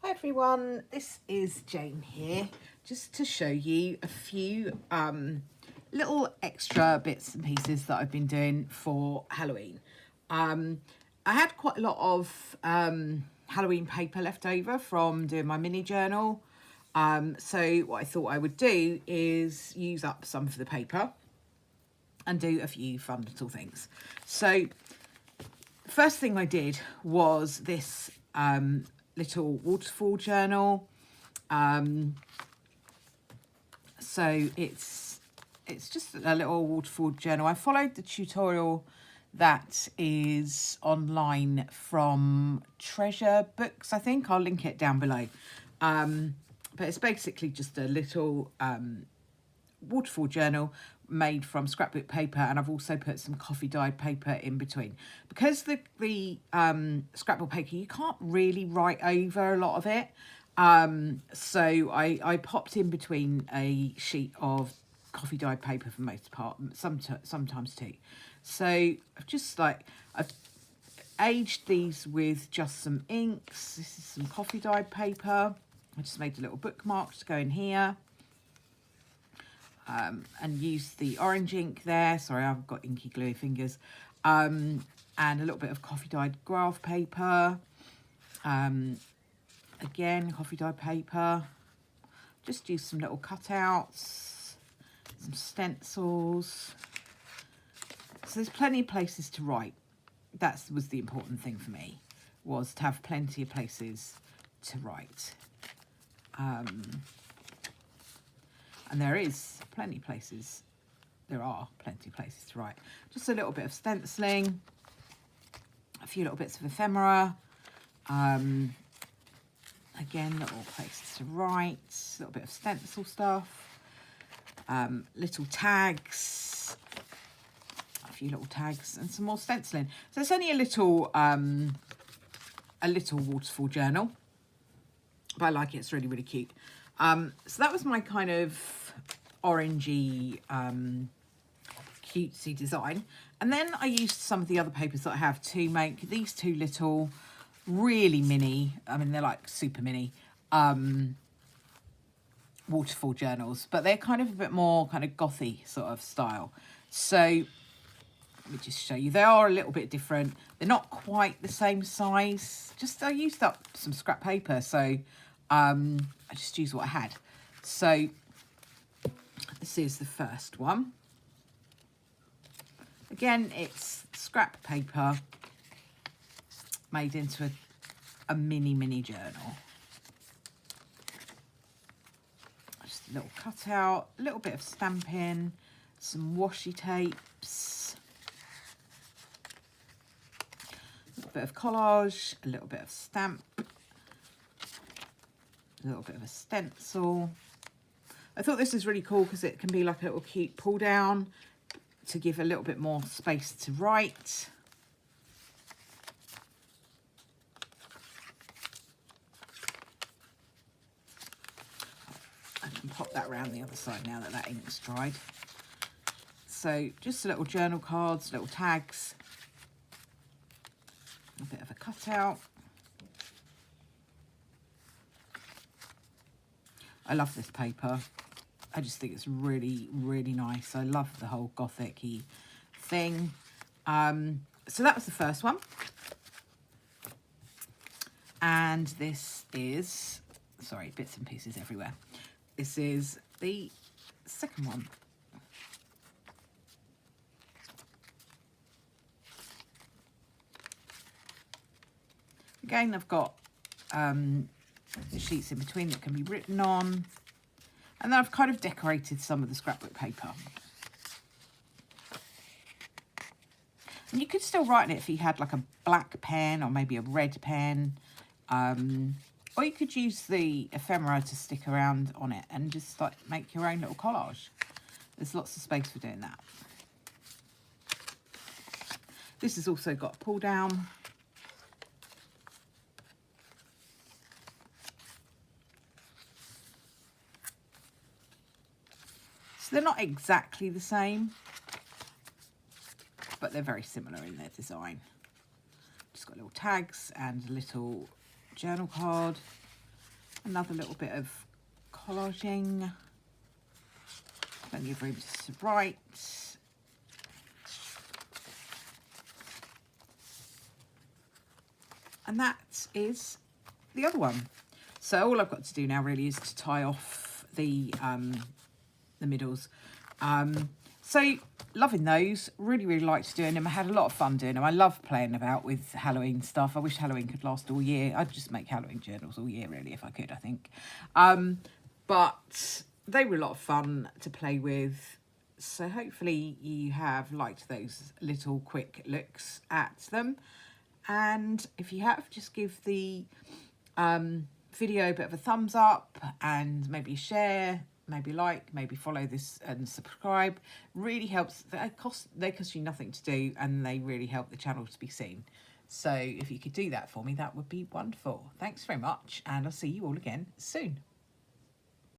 Hi everyone, this is Jane here, just to show you a few little extra bits and pieces that I've been doing for Halloween. I had quite a lot of Halloween paper left over from doing my mini journal. So what I thought I would do is use up some of the paper and do a few fun little things. So the first thing I did was this little waterfall journal. So it's just a little waterfall journal. I followed the tutorial that is online from Treasure Books, I think. I'll link it down below. But it's basically just a little waterfall journal made from scrapbook paper, and I've also put some coffee dyed paper in between, because the scrapbook paper, you can't really write over a lot of it. So I popped in between a sheet of coffee dyed paper for most part, sometimes two. So I've aged these with just some inks. This is some coffee dyed paper. I just made a little bookmark to go in here. And use the orange ink there. Sorry, I've got inky gluey fingers. And a little bit of coffee dyed graph paper. Again, coffee dyed paper. Just use some little cutouts, some stencils. So there's plenty of places to write. That was the important thing for me, was to have plenty of places to write. And there are plenty of places to write. Just a little bit of stenciling, a few little bits of ephemera, again, little places to write, a little bit of stencil stuff, little tags, a few little tags, and some more stenciling. So it's only a little waterfall journal, but I like it. It's really, really cute. So that was my kind of orangey, cutesy design. And then I used some of the other papers that I have to make these two little, really mini, I mean, they're like super mini, waterfall journals, but they're kind of a bit more kind of gothy sort of style. So let me just show you. They are a little bit different. They're not quite the same size. Just I used up some scrap paper, so I just used what I had. So this is the first one. Again, it's scrap paper made into a mini journal. Just a little cutout, a little bit of stamping, some washi tapes, a little bit of collage, a little bit of stamp, a little bit of a stencil. I thought this was really cool because it can be like a little cute pull down to give a little bit more space to write. I can pop that around the other side now that that ink's dried. So just a little journal cards, little tags, a bit of a cutout. I love this paper. I just think it's really, really nice. I love the whole gothic-y thing. So that was the first one. And this is, sorry, bits and pieces everywhere. This is the second one. Again, I've got the sheets in between that can be written on, and then I've kind of decorated some of the scrapbook paper. And you could still write on it if you had like a black pen or maybe a red pen, or you could use the ephemera to stick around on it and just like make your own little collage. There's lots of space for doing that. This has also got a pull down. So they're not exactly the same, but they're very similar in their design. Just got little tags and a little journal card. Another little bit of collaging. Plenty of room to write. And that is the other one. So all I've got to do now really is to tie off the middles. So loving those, really liked doing them. I had a lot of fun doing them. I love playing about with Halloween stuff. I wish Halloween could last all year. I'd just make Halloween journals all year really if I could, I think. But they were a lot of fun to play with. So hopefully you have liked those little quick looks at them. And if you have, just give the video a bit of a thumbs up and maybe share, maybe like, maybe follow this and subscribe. Really helps. They cost you nothing to do, and they really help the channel to be seen. So if you could do that for me, that would be wonderful. Thanks very much, and I'll see you all again soon.